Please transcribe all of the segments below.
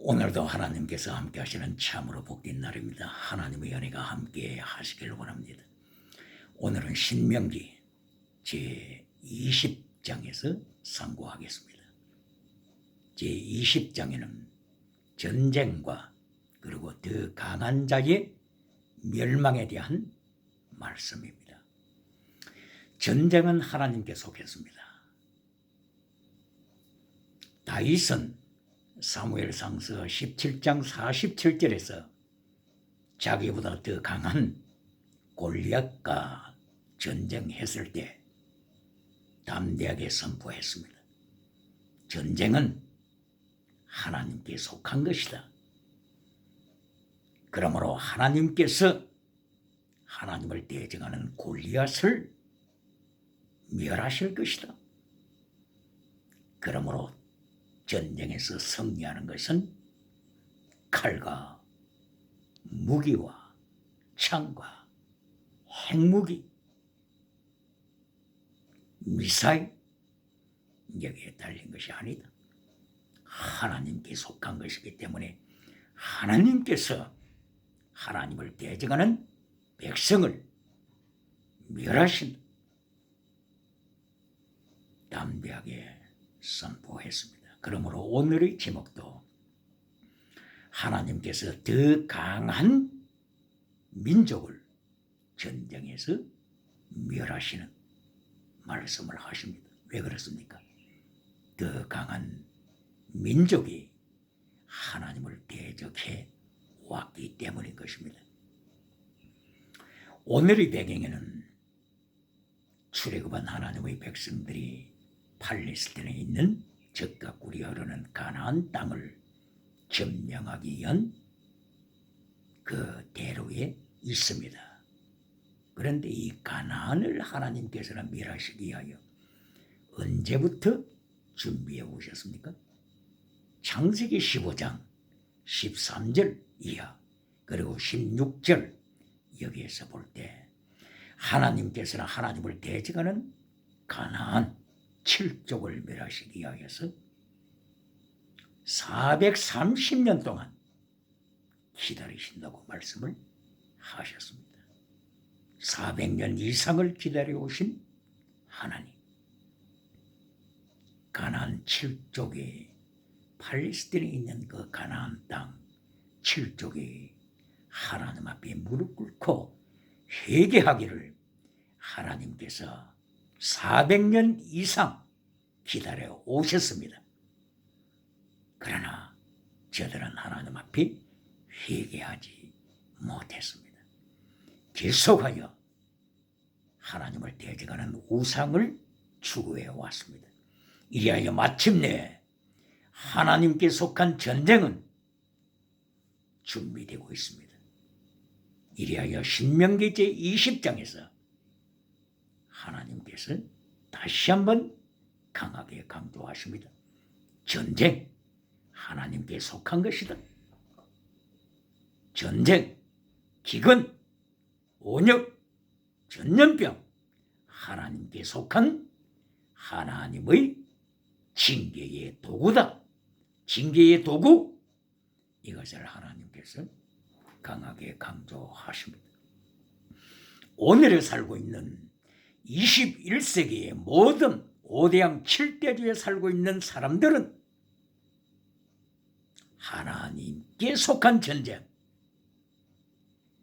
오늘도 하나님께서 함께 하시는 참으로 복된 날입니다. 하나님의 은혜가 함께 하시길 원합니다. 오늘은 신명기 제20장에서 상고하겠습니다. 제20장에는 전쟁과 그리고 더 강한 자의 멸망에 대한 말씀입니다. 전쟁은 하나님께 속했습니다. 다윗은 사무엘상서 17장 47절에서 자기보다 더 강한 골리앗과 전쟁했을 때 담대하게 선포했습니다. 전쟁은 하나님께 속한 것이다. 그러므로 하나님께서 하나님을 대적하는 골리앗을 멸하실 것이다. 그러므로 전쟁에서 승리하는 것은 칼과 무기와 창과 핵무기, 미사일 여기에 달린 것이 아니다. 하나님께 속한 것이기 때문에 하나님께서 하나님을 대적하는 백성을 멸하신다. 담대하게 선포했습니다. 그러므로 오늘의 제목도 하나님께서 더 강한 민족을 전쟁에서 멸하시는 말씀을 하십니다. 왜 그렇습니까? 더 강한 민족이 하나님을 대적해 왔기 때문인 것입니다. 오늘의 배경에는 출애굽한 하나님의 백성들이 팔레스틴에 있는 젖과 꿀이 흐르는 가나안 땅을 점령하기 위한 그 대로에 있습니다. 그런데 이 가나안을 하나님께서는 멸하시기 위하여 언제부터 준비해 오셨습니까? 창세기 15장 13절 이하 그리고 16절 여기에서 볼 때 하나님께서는 하나님을 대적하는 가나안 7족을 멸하시기 위하여서 430년 동안 기다리신다고 말씀을 하셨습니다. 400년 이상을 기다려오신 하나님, 가나안 7족이 팔레스틴에 있는 그 가나안 땅 7족이 하나님 앞에 무릎 꿇고 회개하기를 하나님께서 400년 이상 기다려 오셨습니다. 그러나 저들은 하나님 앞에 회개하지 못했습니다. 계속하여 하나님을 대적하는 우상을 추구해 왔습니다. 이리하여 마침내 하나님께 속한 전쟁은 준비되고 있습니다. 이리하여 신명기 제20장에서 하나님께서 다시 한번 강하게 강조하십니다. 전쟁, 하나님께 속한 것이다. 전쟁, 기근, 온역, 전염병, 하나님께 속한 하나님의 징계의 도구다. 징계의 도구, 이것을 하나님께서 강하게 강조하십니다. 오늘에 살고 있는 21세기의 모든 5대양 7대주에 살고 있는 사람들은 하나님께 속한 전쟁,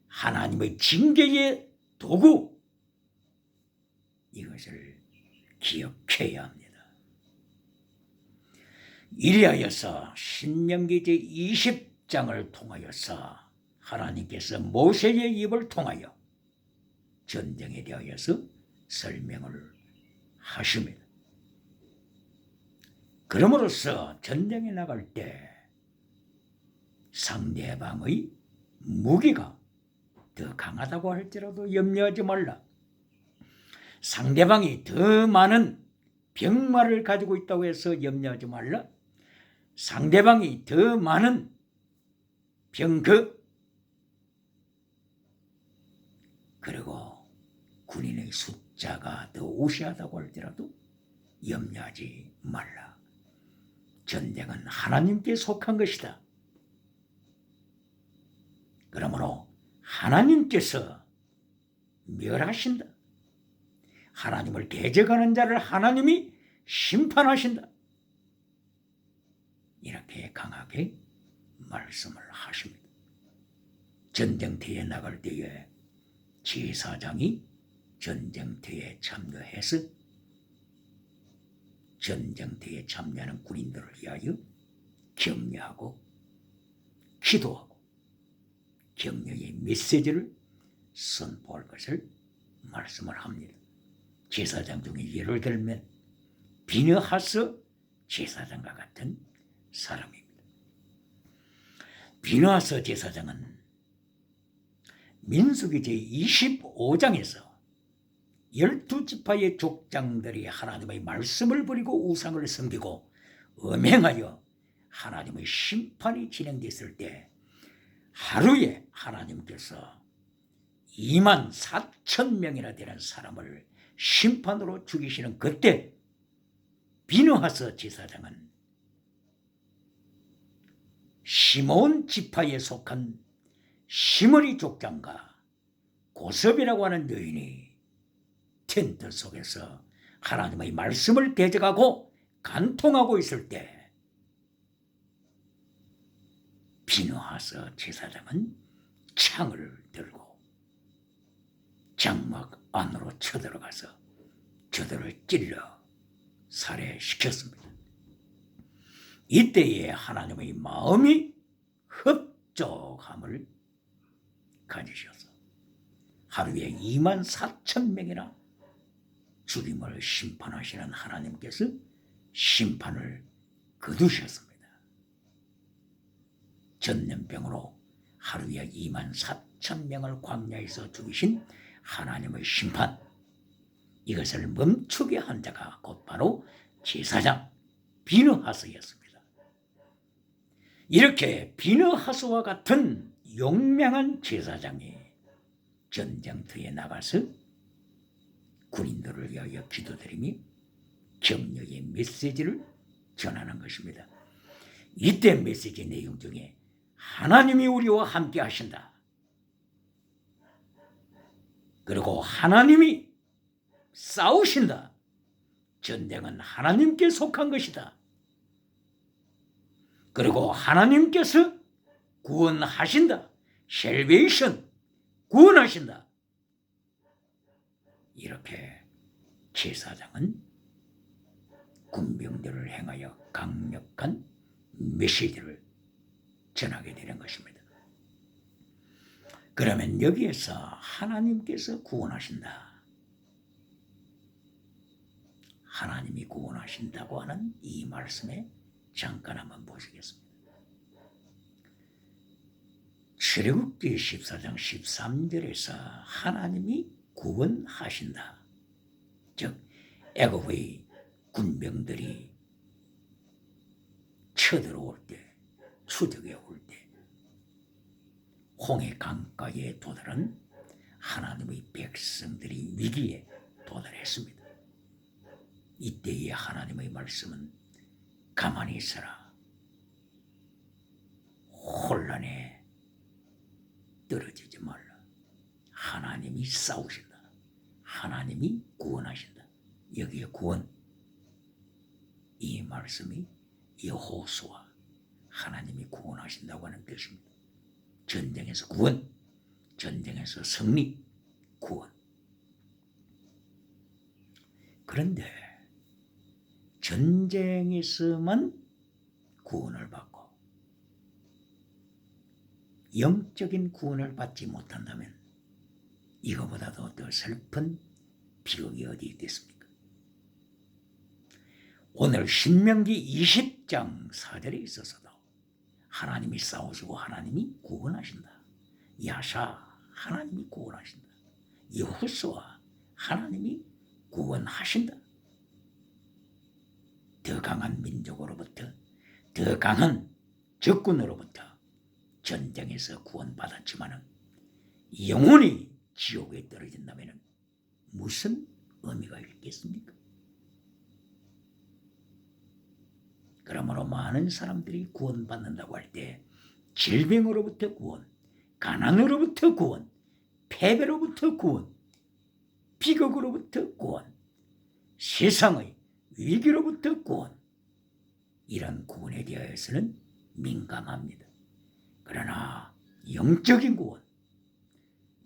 하나님의 징계의 도구, 이것을 기억해야 합니다. 이리하여서 신명기 제20장을 통하여서 하나님께서 모세의 입을 통하여 전쟁에 대하여서 설명을 하십니다. 그럼으로써 전쟁에 나갈 때 상대방의 무기가 더 강하다고 할지라도 염려하지 말라. 상대방이 더 많은 병마를 가지고 있다고 해서 염려하지 말라. 상대방이 더 많은 병거 그리고 군인의 숫자가 더 우세하다고 할지라도 염려하지 말라. 전쟁은 하나님께 속한 것이다. 하나님께서 멸하신다. 하나님을 대적하는 자를 하나님이 심판하신다. 이렇게 강하게 말씀을 하십니다. 전쟁터에 나갈 때에 제사장이 전쟁터에 참여해서 전쟁터에 참여하는 군인들을 위하여 격려하고 기도하고 격려의 메시지를 선포할 것을 말씀을 합니다. 제사장 중에 예를 들면 비느하스 제사장과 같은 사람입니다. 비느하스 제사장은 민수기 제25장에서 12지파의 족장들이 하나님의 말씀을 버리고 우상을 섬기고 음행하여 하나님의 심판이 진행됐을 때 하루에 하나님께서 24,000명이나 되는 사람을 심판으로 죽이시는 그때 비느하스 제사장은 시므온 지파에 속한 시므리 족장과 고섭이라고 하는 여인이 텐트 속에서 하나님의 말씀을 대적하고 간통하고 있을 때 비느하스 제사장은 창을 들고 장막 안으로 쳐들어가서 저들을 찔러 살해시켰습니다. 이때에 하나님의 마음이 흡족함을 가지셔서 하루에 24,000명이나 죽임을 심판하시는 하나님께서 심판을 거두셨습니다. 전염병으로 하루에 24,000명을 광야에서 죽이신 하나님의 심판, 이것을 멈추게 한 자가 곧바로 제사장 비느하스였습니다. 이렇게 비느하스와 같은 용맹한 제사장이 전쟁터에 나가서 군인들을 위하여 기도드리며 격려의 메시지를 전하는 것입니다. 이때 메시지 내용 중에 하나님이 우리와 함께 하신다. 그리고 하나님이 싸우신다. 전쟁은 하나님께 속한 것이다. 그리고 하나님께서 구원하신다. 셀베이션, 구원하신다. 이렇게 제사장은 군병들을 행하여 강력한 메시지를 전하게 되는 것입니다. 그러면 여기에서 하나님께서 구원하신다. 하나님이 구원하신다고 하는 이 말씀에 잠깐 한번 보시겠습니다. 출애굽기 14장 13절에서 하나님이 구원하신다. 즉 애굽의 군병들이 쳐들어올 때, 추적해 올 때 홍해 강가에 도달한 하나님의 백성들이 위기에 도달했습니다. 이때의 하나님의 말씀은 가만히 있어라. 혼란에 떨어지지 말라. 하나님이 싸우신다. 하나님이 구원하신다. 여기에 구원, 이 말씀이 여호수아, 하나님이 구원하신다고 하는 뜻입니다. 전쟁에서 구원, 전쟁에서 승리, 구원. 그런데 전쟁에서만 구원을 받고 영적인 구원을 받지 못한다면 이거보다도 더 슬픈 비극이 어디 있겠습니까? 오늘 신명기 20장 4절에 있어서도 하나님이 싸우시고 하나님이 구원하신다. 야샤, 하나님이 구원하신다. 여호수아, 하나님이 구원하신다. 더 강한 민족으로부터, 더 강한 적군으로부터 전쟁에서 구원받았지만 영원히 지옥에 떨어진다면 무슨 의미가 있겠습니까? 그러므로 많은 사람들이 구원받는다고 할 때 질병으로부터 구원, 가난으로부터 구원, 패배로부터 구원, 비극으로부터 구원, 세상의 위기로부터 구원, 이런 구원에 대해서는 민감합니다. 그러나 영적인 구원,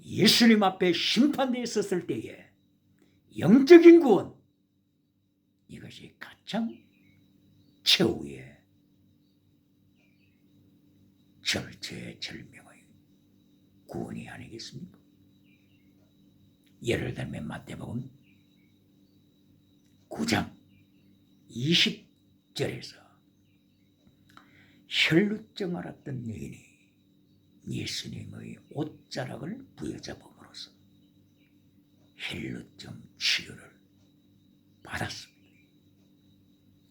예수님 앞에 심판대에 섰을 때에 영적인 구원, 이것이 가장 최후의 절체절명의 구원이 아니겠습니까? 예를 들면 마태복음 9장 20절에서 혈루증 앓았던 여인이 예수님의 옷자락을 부여잡음으로써 혈루증 치료를 받았습니다.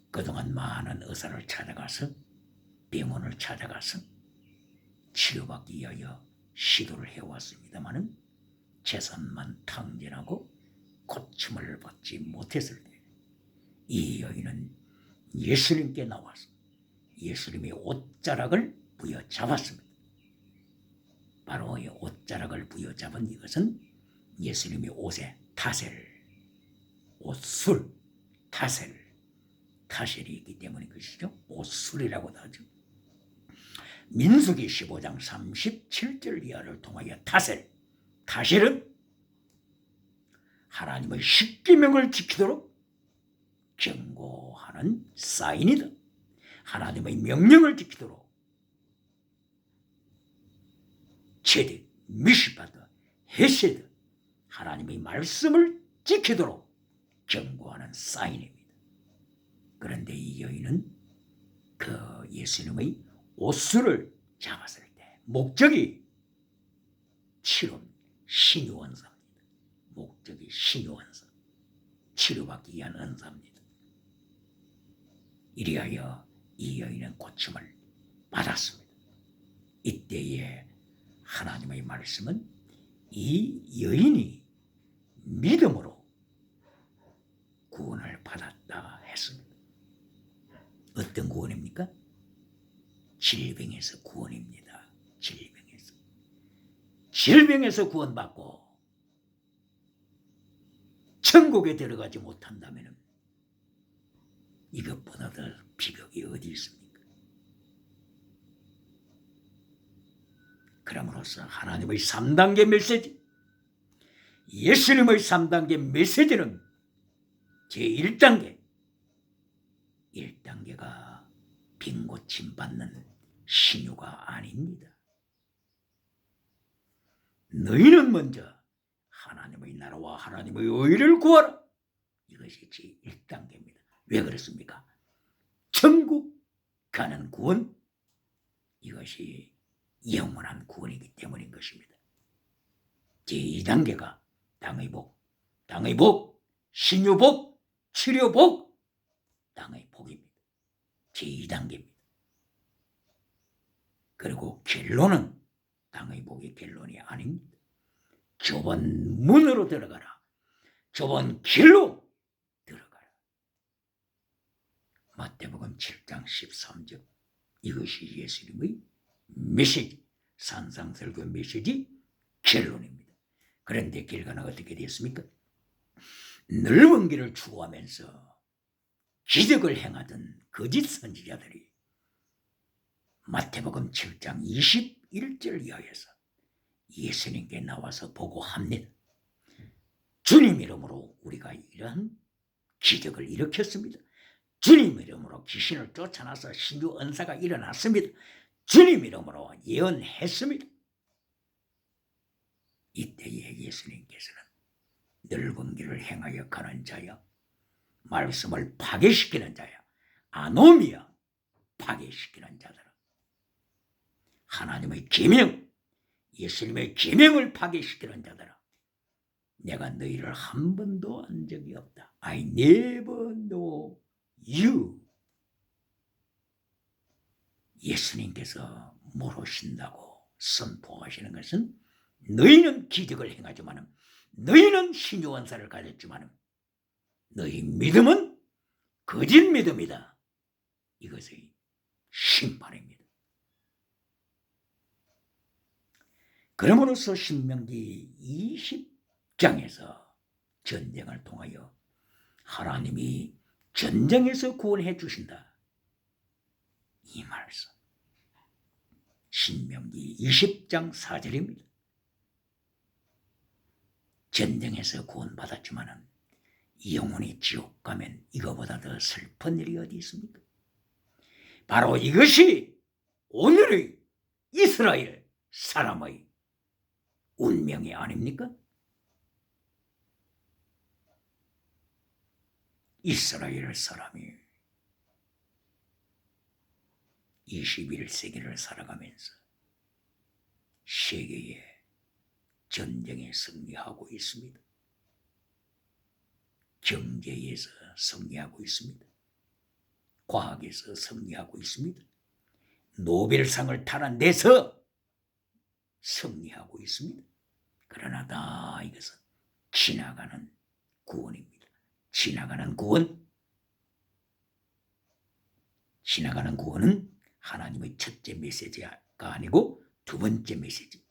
그동안 많은 의사를 찾아가서 병원을 찾아가서 치료받기 위하여 시도를 해왔습니다마는 재산만 탕진하고 고침을 받지 못했을 때 이 여인은 예수님께 나와서 예수님의 옷자락을 부여잡았습니다. 바로 이 옷자락을 부여잡은 이것은 예수님의 옷의 타셀, 옷술, 타셀이 있기 때문인 것이죠. 옷술이라고도 하죠. 민수기 15장 37절 이하를 통하여 타셀은 하나님의 십계명을 지키도록 경고하는 사인이다. 하나님의 명령을 지키도록 제드, 미시파드, 헤세드, 하나님의 말씀을 지키도록 경고하는 사인입니다. 그런데 이 여인은 그 예수님의 옷술을 잡았을 때 목적이 신유원사입니다. 목적이 신유원사, 치료받기 위한 은사입니다. 이리하여 이 여인은 고침을 받았습니다. 이때에 하나님의 말씀은 이 여인이 믿음으로 구원을 받았다 했습니다. 어떤 구원입니까? 질병에서 구원입니다. 질병에서 구원받고 천국에 들어가지 못한다면 이것보다 더 비극이 어디 있습니까? 그럼으로써 하나님의 3단계 메시지, 예수님의 3단계 메시지는 제1단계가 빈고침 받는 신유가 아닙니다. 너희는 먼저 하나님의 나라와 하나님의 의를 구하라. 이것이 제1단계입니다. 왜 그렇습니까? 천국 가는 구원, 이것이 영원한 구원이기 때문인 것입니다. 제2단계가 땅의 복, 신유복, 치료복, 땅의 복입니다. 제2단계입니다. 그리고 결론은 땅의 복이 결론이 아닙니다. 좁은 문으로 들어가라. 좁은 길로 들어가라. 마태복음 7장 13절, 이것이 예수님의 메시지, 산상설교 메시지 결론입니다. 그런데 결과는 어떻게 됐습니까? 넓은 길을 추구하면서 기적을 행하던 거짓 선지자들이 마태복음 7장 21절 이하에서 예수님께 나와서 보고합니다. 주님 이름으로 우리가 이러한 기적을 일으켰습니다. 주님 이름으로 귀신을 쫓아나서 신유 은사가 일어났습니다. 주님 이름으로 예언했습니다. 이때에 예수님께서는 넓은 길을 행하여 가는 자여, 말씀을 파괴시키는 자여, 아노미야, 파괴시키는 자들아, 하나님의 계명, 예수님의 계명을 파괴시키는 자들아, 내가 너희를 한 번도 안 적이 없다. I never know you. 예수님께서 모르신다고 선포하시는 것은 너희는 기적을 행하지만, 너희는 신유원사를 가졌지만 너희 믿음은 거짓 믿음이다. 이것의 심판입니다. 그러므로서 신명기 20장에서 전쟁을 통하여 하나님이 전쟁에서 구원해 주신다. 이 말씀. 신명기 20장 4절입니다. 전쟁에서 구원받았지만은 영혼이 지옥 가면 이거보다 더 슬픈 일이 어디 있습니까? 바로 이것이 오늘의 이스라엘 사람의 운명이 아닙니까? 이스라엘 사람이 21세기를 살아가면서 세계의 전쟁에 승리하고 있습니다. 경제에서 승리하고 있습니다. 과학에서 승리하고 있습니다. 노벨상을 탈환내서 승리하고 있습니다. 그러나 다 이것은 지나가는 구원입니다. 지나가는 구원. 지나가는 구원은 하나님의 첫째 메시지가 아니고 두 번째 메시지.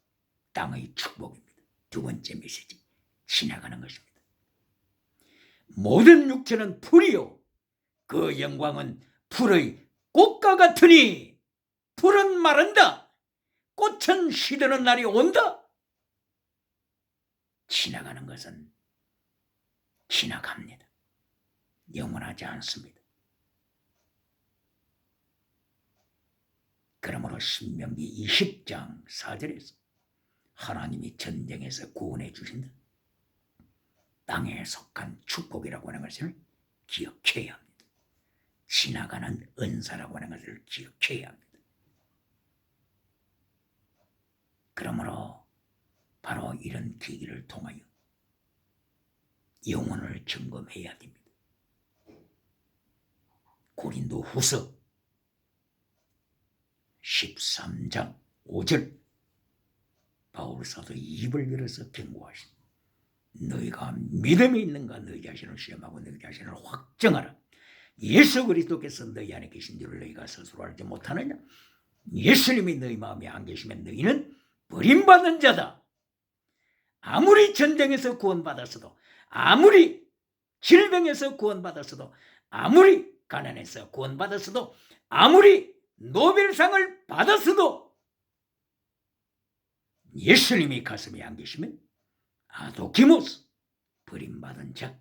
땅의 축복입니다. 두 번째 메시지. 지나가는 것입니다. 모든 육체는 풀이요 그 영광은 풀의 꽃과 같으니 풀은 마른다. 꽃은 시드는 날이 온다. 지나가는 것은 지나갑니다. 영원하지 않습니다. 그러므로 신명기 20장 4절에서 하나님이 전쟁에서 구원해 주신다. 땅에 속한 축복이라고 하는 것을 기억해야 합니다. 지나가는 은사라고 하는 것을 기억해야 합니다. 그러므로 바로 이런 계기를 통하여 영혼을 점검해야 됩니다. 고린도 후서 13장 5절 바울 사도 입을 열어서 경고하십니다. 너희가 믿음이 있는가 너희 자신을 시험하고 너희 자신을 확정하라. 예수 그리스도께서 너희 안에 계신 줄을 너희가 스스로 알지 못하느냐? 예수님이 너희 마음에 안 계시면 너희는 버림받은 자다. 아무리 전쟁에서 구원받았어도, 아무리 질병에서 구원받았어도, 아무리 가난해서 구원받았어도, 아무리 노벨상을 받았어도 예수님이 가슴에 안 계시면 아도키모스 버림받은 자,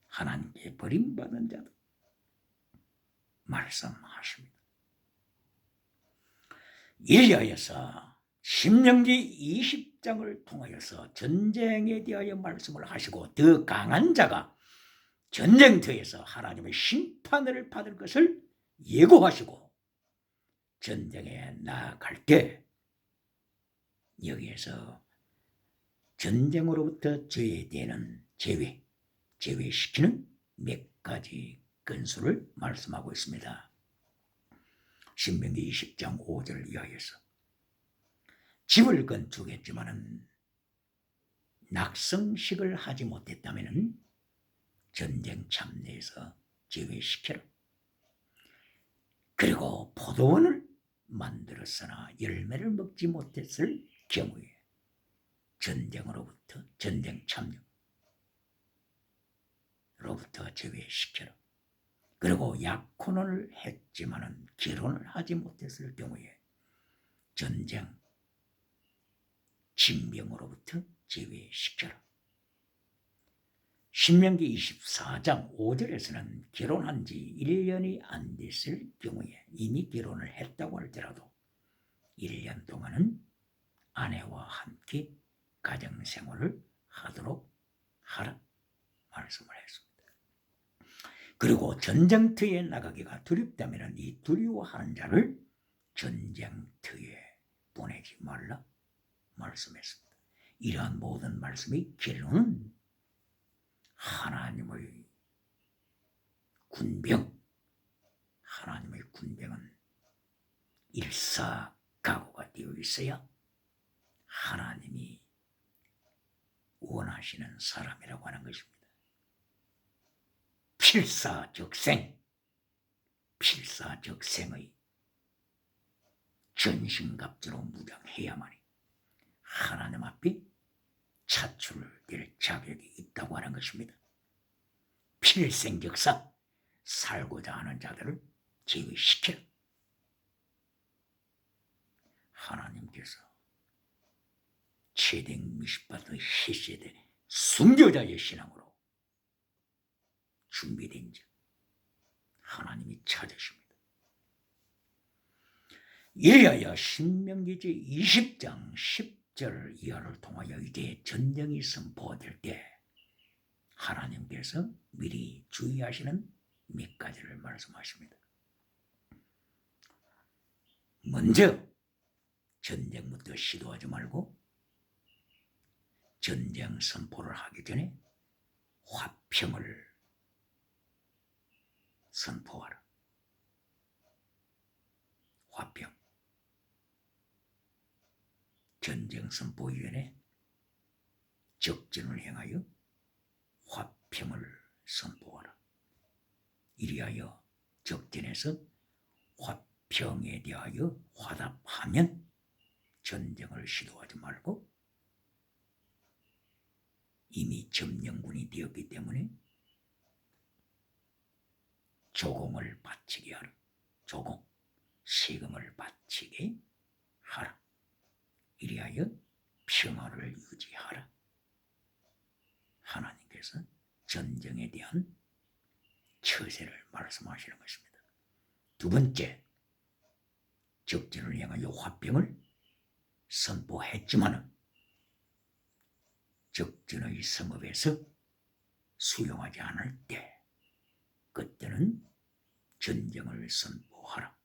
하나님께 버림받은 자다 말씀하십니다. 이리하여서 신명기 20장을 통하여서 전쟁에 대하여 말씀을 하시고 더 강한 자가 전쟁터에서 하나님의 심판을 받을 것을 예고하시고 전쟁에 나아갈 때 여기에서 전쟁으로부터 제외되는 제외시키는 몇 가지 근수를 말씀하고 있습니다. 신명기 20장 5절 이하에서 집을 건축했지만은 낙성식을 하지 못했다면 전쟁 참내에서 제외시켜라. 그리고 포도원을 만들었으나 열매를 먹지 못했을 경우에 전쟁으로부터 전쟁 참여로부터 제외시켜라. 그리고 약혼을 했지만은 결혼을 하지 못했을 경우에 전쟁 징병으로부터 제외시켜라. 신명기 24장 5절에서는 결혼한 지 1년이 안 됐을 경우에 이미 결혼을 했다고 할지라도 1년 동안은 아내와 함께 가정생활을 하도록 하라 말씀을 했습니다. 그리고 전쟁터에 나가기가 두렵다면 이 두려워하는 자를 전쟁터에 보내지 말라 말씀했습니다. 이러한 모든 말씀의 결론은 하나님의 군병은 일사각오가 되어 있어야 하나님이 원하시는 사람이라고 하는 것입니다. 필사적생의 전신갑주로 무장해야만이 하나님 앞에 차출을 될 자격이 있다고 하는 것입니다. 필생적사 살고자 하는 자들을 제외시키라. 하나님께서 최대 미십받은 해세대 순교자의 신앙으로 준비된 자 하나님이 찾으십니다. 이래야 신명기 제20장 10절 이하를 통하여 이제 전쟁이 선포될 때 하나님께서 미리 주의하시는 몇 가지를 말씀하십니다. 먼저 전쟁부터 시도하지 말고 전쟁 선포를 하기 전에 화평을 선포하라. 화평. 전쟁 선포 이전에 적진을 행하여 화평을 선포하라. 이리하여 적진에서 화평에 대하여 화답하면 전쟁을 시도하지 말고 이미 점령군이 되었기 때문에 조공을 바치게 하라. 조공, 세금을 바치게 하라. 이리하여 평화를 유지하라. 하나님께서 전쟁에 대한 처세를 말씀하시는 것입니다. 두 번째, 적진을 향하여 화평을 선포했지만은 적진의 성읍에서 수용하지 않을 때 그때는 전쟁을 선포하라.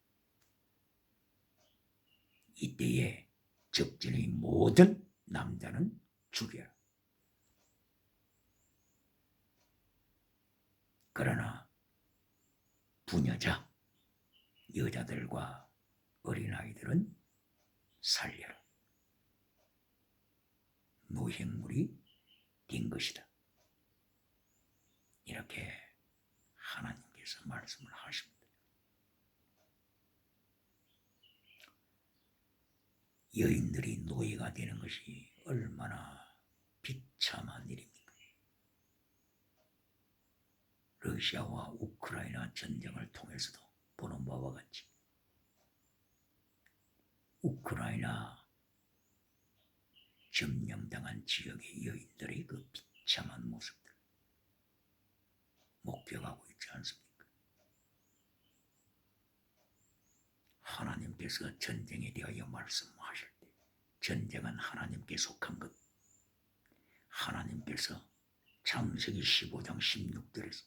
이때에 적진의 모든 남자는 죽여라. 그러나 부녀자, 여자들과 어린아이들은 살려라. 노획물이 된 것이다. 이렇게 하나님께서 말씀을 하십니다. 여인들이 노예가 되는 것이 얼마나 비참한 일입니까? 러시아와 우크라이나 전쟁을 통해서도 보는 바와 같이 우크라이나 점령당한 지역의 여인들의 그 비참한 모습들 목격하고 있지 않습니까? 하나님께서 전쟁에 대하여 말씀하실 때 전쟁은 하나님께 속한 것, 하나님께서 창세기 15장 16절에서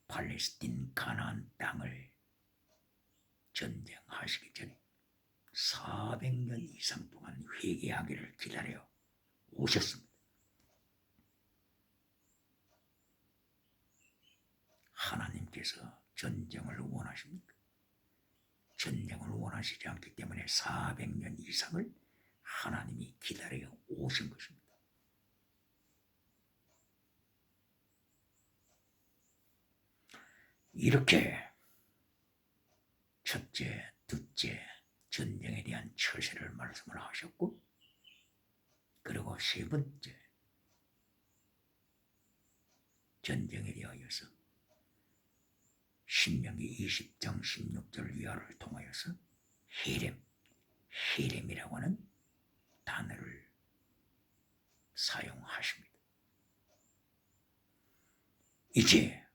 팔레스틴 가나안 땅을 전쟁하시기 전에 400년 이상 동안 회개하기를 기다려 오셨습니다. 하나님께서 전쟁을 원하십니까? 전쟁을 원하시지 않기 때문에 400년 이상을 하나님이 기다려 오신 것입니다. 이렇게 첫째, 둘째 전쟁에 대한 처세를 말씀을 하셨고, 그리고 세 번째 전쟁에 대하여서 신명기 20장 16절 이하를 통하여서 헤렘이라고 하는 단어를 사용하십니다. 이제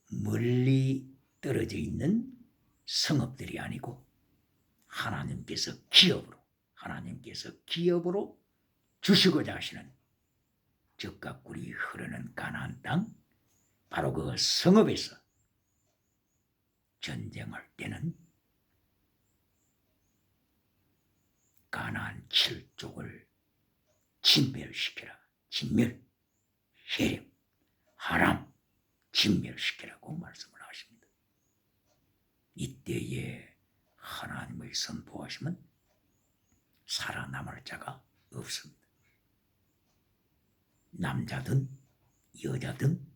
멀리 떨어져 있는 성읍들이 아니고 하나님께서 기업으로 주시고자 하시는 젖과 꿀이 흐르는 가나안 땅, 바로 그 성읍에서 전쟁할 때는 가나안 7족을 진멸시켜라. 헤렘, 하람 진멸시키라고 말씀을 하십니다. 이때에 하나님의 선포하심은 살아남을 자가 없습니다. 남자든 여자든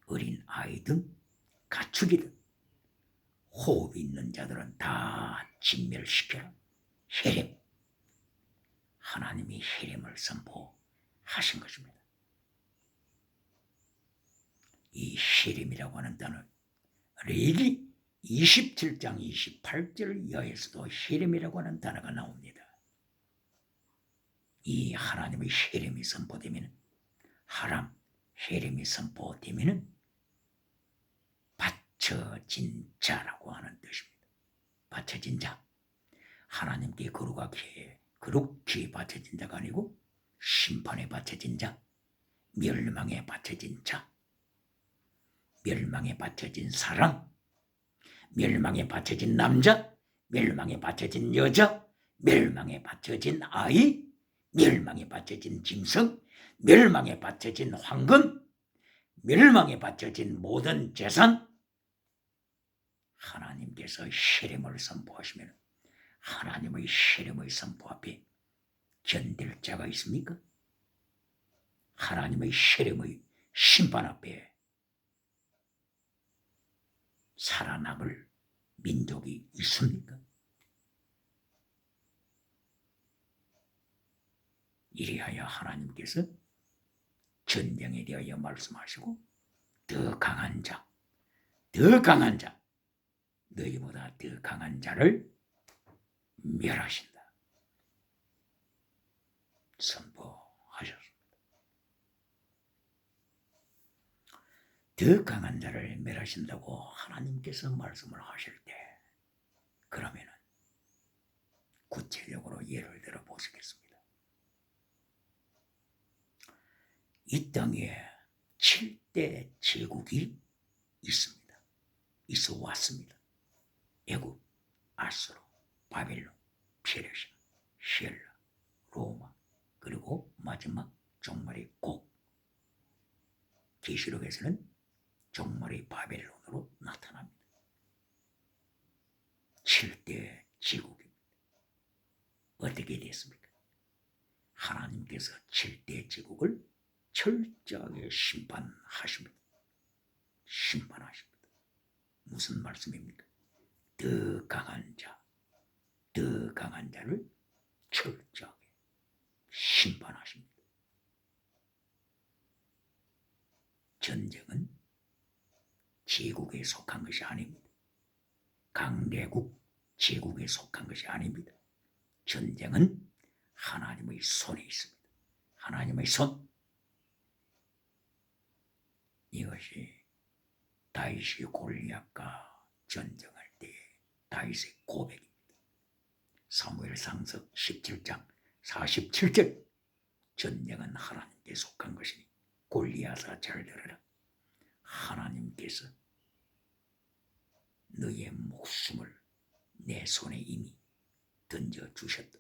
어린 아이든 가축이든 호흡이 있는 자들은 다 진멸시켜라. 혈임, 하나님이 혈임을 선포하신 것입니다. 이 혈임이라고 하는 단어, 레위기 27장 28절 이하에서도 혈임이라고 하는 단어가 나옵니다. 이 하나님의 혈임이 선포되면, 하람, 혈임이 선포되면 바쳐진 자라고 하는 뜻입니다. 바쳐진 자, 하나님께 거룩히 바쳐진 자가 아니고 심판에 바쳐진 자, 멸망에 바쳐진 자, 멸망에 바쳐진 사람, 멸망에 바쳐진 남자, 멸망에 바쳐진 여자, 멸망에 바쳐진 아이, 멸망에 바쳐진 짐승, 멸망에 바쳐진 황금, 멸망에 바쳐진 모든 재산, 하나님께서 혈임을 선포하시면 하나님의 혈임의 선포 앞에 견딜 자가 있습니까? 하나님의 혈임의 심판 앞에 살아남을 민족이 있습니까? 이리하여 하나님께서 전쟁에 대하여 말씀하시고 더 강한 자, 너희보다 더 강한 자를 멸하신다 선포하셨습니다. 더 강한 자를 멸하신다고 하나님께서 말씀을 하실 때, 그러면 구체적으로 예를 들어 보시겠습니다. 이 땅에 7대 제국이 있습니다. 있어 왔습니다. 애굽, 아수르, 바벨론, 페르시아, 헬라, 로마, 그리고 마지막 종말의 곡, 계시록에서는 종말의 바벨론으로 나타납니다. 7대 제국입니다. 어떻게 됐습니까? 하나님께서 7대 제국을 철저하게 심판하십니다. 무슨 말씀입니까? 더 강한 자를 철저하게 심판하십니다. 전쟁은 제국에 속한 것이 아닙니다. 강대국 제국에 속한 것이 아닙니다. 전쟁은 하나님의 손에 있습니다. 하나님의 손. 이것이 다윗이 골리앗과 전쟁할 때 다윗의 고백입니다. 사무엘상서 17장 47절, 전쟁은 하나님께 속한 것이니 골리앗아 잘 들으라. 하나님께서 너의 목숨을 내 손에 이미 던져주셨다.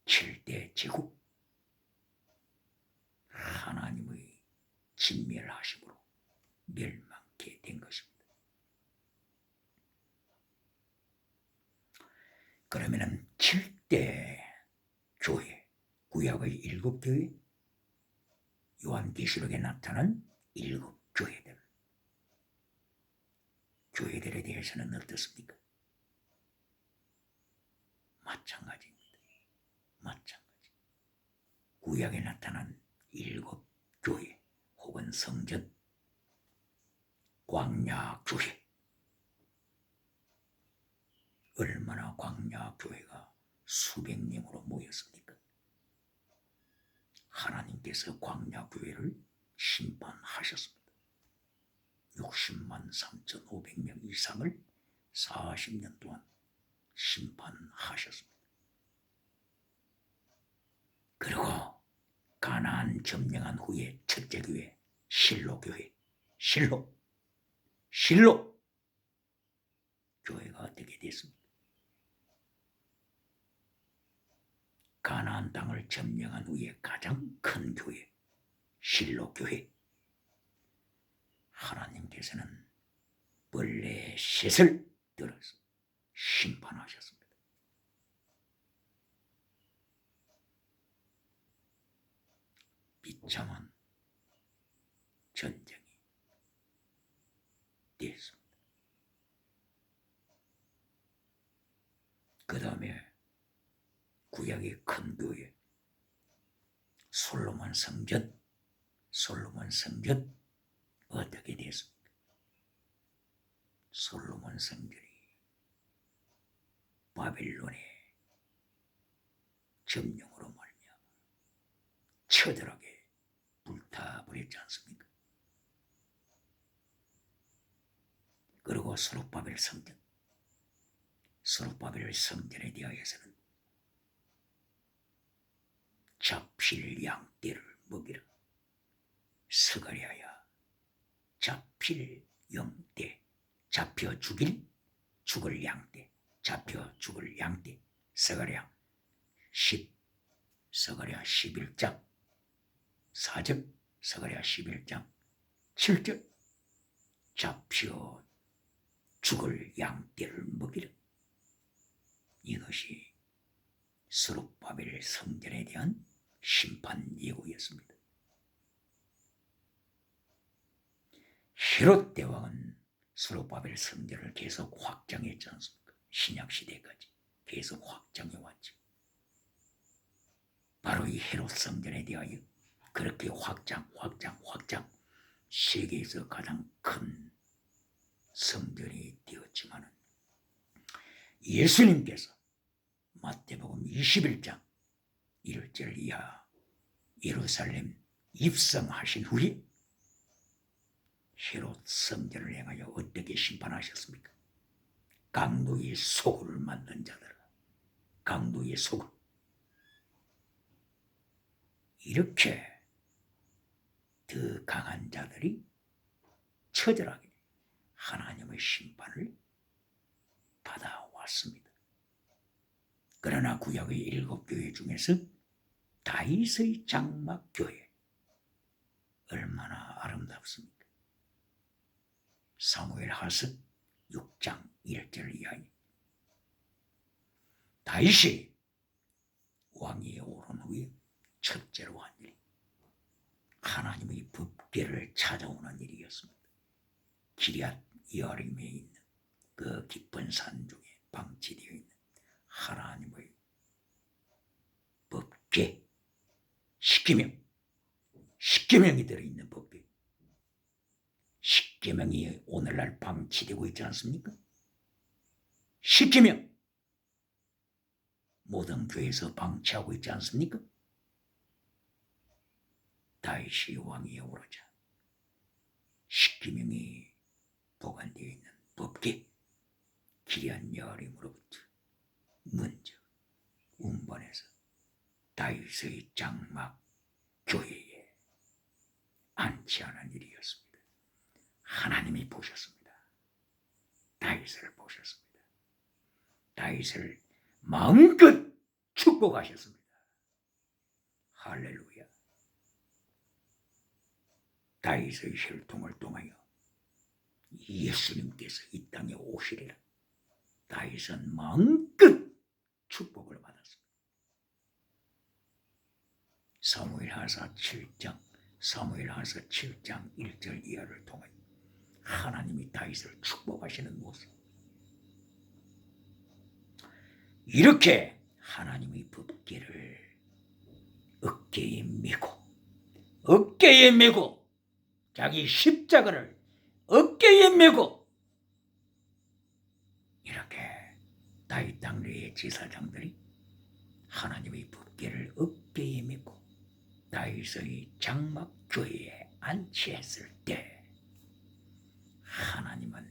7대 제국, 하나님의 진멸하심으로 멸망케 된 것입니다. 그러면은 7대 교회, 구약의 7교회, 요한계시록에 나타난 7교회들, 교회들에 대해서는 어떻습니까? 마찬가지입니다. 구약에 나타난 7교회 혹은 성전, 광야교회, 얼마나 광야교회가 수백 명으로 모였습니까? 하나님께서 광야교회를 심판하셨습니다. 60만 3,500명 이상을 40년 동안 심판하셨습니다. 그리고 가나안 점령한 후에 첫째 교회, 실로 교회, 실로 교회가 어떻게 됐습니까? 가나안 땅을 점령한 후에 가장 큰 교회, 실로 교회. 하나님께서는 벌레의 셋을 들어서 심판하셨습니다. 비참한 전쟁이 됐습니다. 그 다음에 구약의 큰 교회 솔로몬 성전 어떻게 됐습니까? 솔로몬 성전이 바벨론의 점령으로 말미암아 처절하게 불타버렸지 않습니까? 그리고 스룹바벨 성전에 대하여서는 잡힐 양떼를 먹이라. 스가랴야 잡힐 영떼, 잡혀 죽을 양떼, 스가랴 11장 4절, 스가랴 11장 7절, 잡혀 죽을 양떼를 먹이라. 이것이 스룹바벨 성전에 대한 심판 예고였습니다. 헤롯 대왕은 스룹바벨 성전을 계속 확장했지 않습니까? 신약시대까지 계속 확장해 왔죠. 바로 이 헤롯 성전에 대하여 그렇게 확장 세계에서 가장 큰 성전이 되었지만 예수님께서 마태복음 21장 1절 이하 예루살렘 입성하신 후에 헤롯 성전을 행하여 어떻게 심판하셨습니까? 강도의 소굴을 만든 자들아, 강도의 소굴. 이렇게 더 강한 자들이 처절하게 하나님의 심판을 받아왔습니다. 그러나 구약의 7교회 중에서 다윗의 장막교회 얼마나 아름답습니까? 사무엘하서 6장 1절 이하에 다윗이 왕위에 오른 후에 첫째로 한 일이 하나님의 법궤를 찾아오는 일이었습니다. 기럇 여아림에 있는 그 깊은 산 중에 방치되어 있는 하나님의 법궤, 십계명이 들어있는 법궤. 십계명이 오늘날 방치되고 있지 않습니까? 십계명 모든 교회에서 방치하고 있지 않습니까? 다윗이 왕위에 오르자 십계명이 보관되어 있는 법궤 기럇 여아림으로부터 먼저 운반해서 다윗의 장막 교회에 안치하는 일이었습니다. 하나님이 보셨습니다. 다윗을 보셨습니다. 다윗을 마음껏 축복하셨습니다. 할렐루야. 다윗의 혈통을 통하여 예수님께서 이 땅에 오시리라. 다윗은 마음껏 축복을 받았습니다. 사무엘하서 7장 1절 이하를 통하여 하나님이 다윗을 축복하시는 모습. 이렇게 하나님의 법궤를 어깨에 메고 자기 십자가를 어깨에 메고 이렇게 다윗 당대의 제사장들이 하나님의 법궤를 어깨에 메고 다윗의 장막 교회에 안치했을 때 하나님은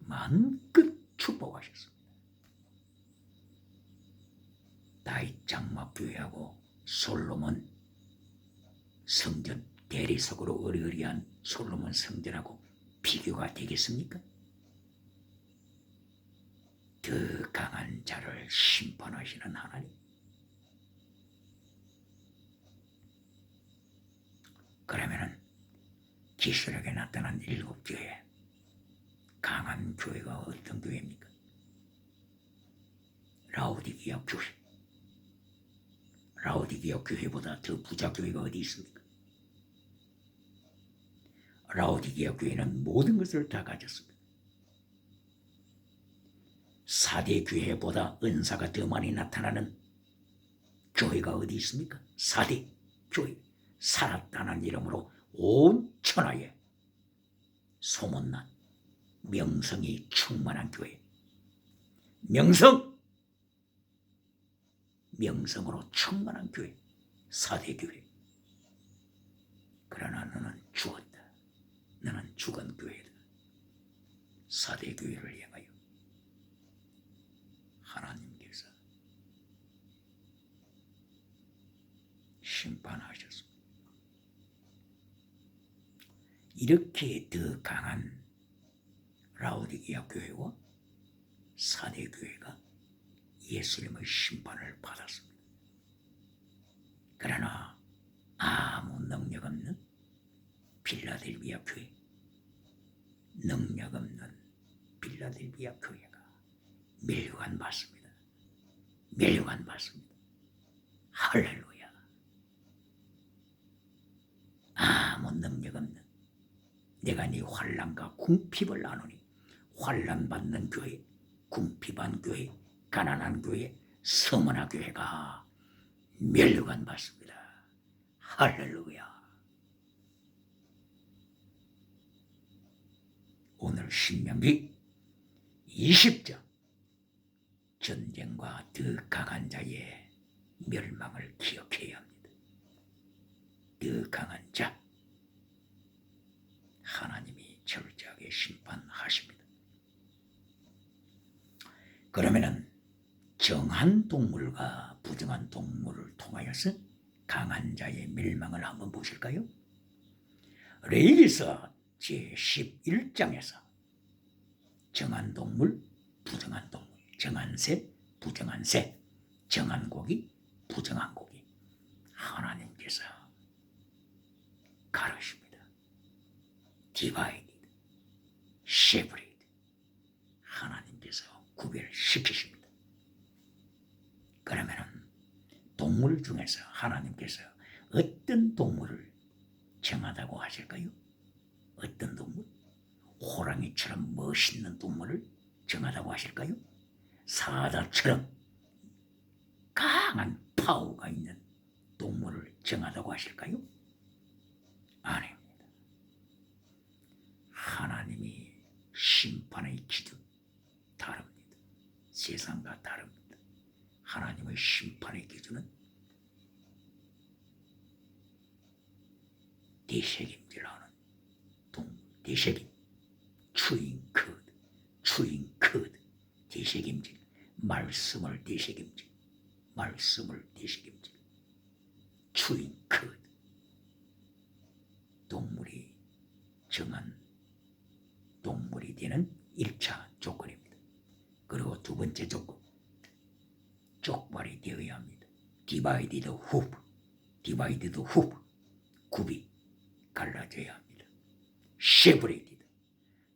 마음껏 축복하셨습니다. 다윗 장막 교회하고 솔로몬 성전 대리석으로 어리어리한 솔로몬 성전하고 비교가 되겠습니까? 더 강한 자를 심판하시는 하나님. 그러면은 기술에게 나타난 7교회 강한 교회가 어떤 교회입니까? 라오디게아 교회. 라오디게아 교회보다 더 부자 교회가 어디 있습니까? 라오디게아 교회는 모든 것을 다 가졌습니다. 4대 교회보다 은사가 더 많이 나타나는 교회가 어디 있습니까? 4대 교회. 살았다는 이름으로 온 천하에 소문난 명성이 충만한 교회. 명성으로 충만한 교회. 4대 교회. 그러나 너는 죽었다. 너는 죽은 교회다. 4대 교회를 향하여 하나님께서 심판하셨습니다. 이렇게 더 강한 라오디게아 교회와 4대 교회가 예수님의 심판을 받았습니다. 그러나 아무 능력 없는 필라델비아 교회, 능력 없는 필라델비아 교회가 멸관받습니다. 멸관받습니다. 할렐루야. 아무 능력 없는, 내가 네 환난과 궁핍을 나누니 환난받는 교회, 궁핍한 교회, 가난한 교회, 서문화 교회가 멸관받습니다. 할렐루야. 오늘 신명기 20장, 전쟁과 더 강한 자의 멸망을 기억해야 합니다. 더 강한 자, 하나님이 철저하게 심판하십니다. 그러면은 정한 동물과 부정한 동물을 통하여서 강한 자의 멸망을 한번 보실까요? 레위기서 제11장에서 정한 동물, 부정한 동물, 정한 새, 부정한 새, 정한 고기, 부정한 고기, 하나님께서 가르십니다. 디바이디드, 세브레이드, 하나님께서 구별시키십니다. 그러면은 동물 중에서 하나님께서 어떤 동물을 정하다고 하실까요? 어떤 동물? 호랑이처럼 멋있는 동물을 정하다고 하실까요? 사자처럼 강한 파워가 있는 동물을 정하다고 하실까요? 아닙니다. 하나님이 심판의 기준 다릅니다. 세상과 다릅니다. 하나님의 심판의 기준은 대책임질하는 동물, 대책임, 추잉커드, 대책임질, 말씀을 대책임질, 추잉커드, 동물이 정한 동물이 되는 1차 조건입니다. 그리고 두 번째 조건, 족발이 되어야 합니다. 디바이디드 후프, 굽이 갈라져야 합니다. 세브레이티드,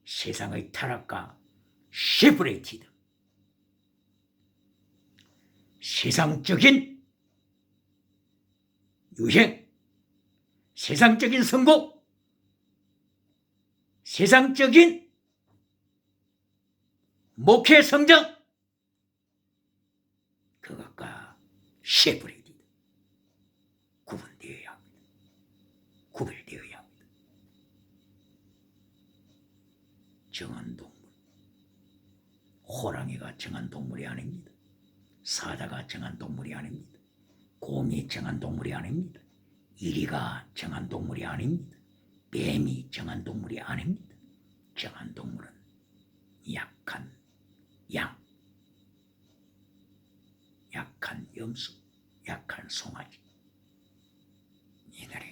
세상의 타락과 세브레이티드, 세상적인 유행, 세상적인 성공, 세상적인 목회 성장, 그것과 세브레이티드 구분되어야 합니다. 구별되어야 합니다. 정한 동물, 호랑이가 정한 동물이 아닙니다. 사자가 정한 동물이 아닙니다. 곰이 정한 동물이 아닙니다. 이리가 정한 동물이 아닙니다. 뱀이 정한 동물이 아닙니다. 정한 동물은 약한 양, 약한 염소, 약한 송아지, 이들이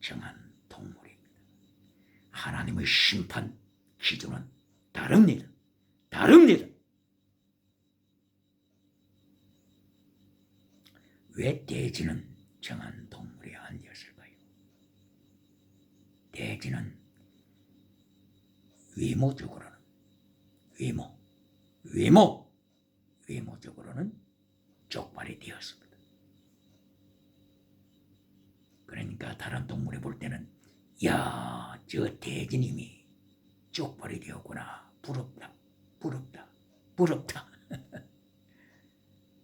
정한 동물입니다. 하나님의 심판 기준은 다릅니다. 왜 돼지는 정한 동물이 아니었을까요? 돼지는 외모적으로는 족발이 되었습니다. 그러니까 다른 동물이 볼 때는 야, 저 돼지님이 족발이 되었구나, 부럽다. 부럽다.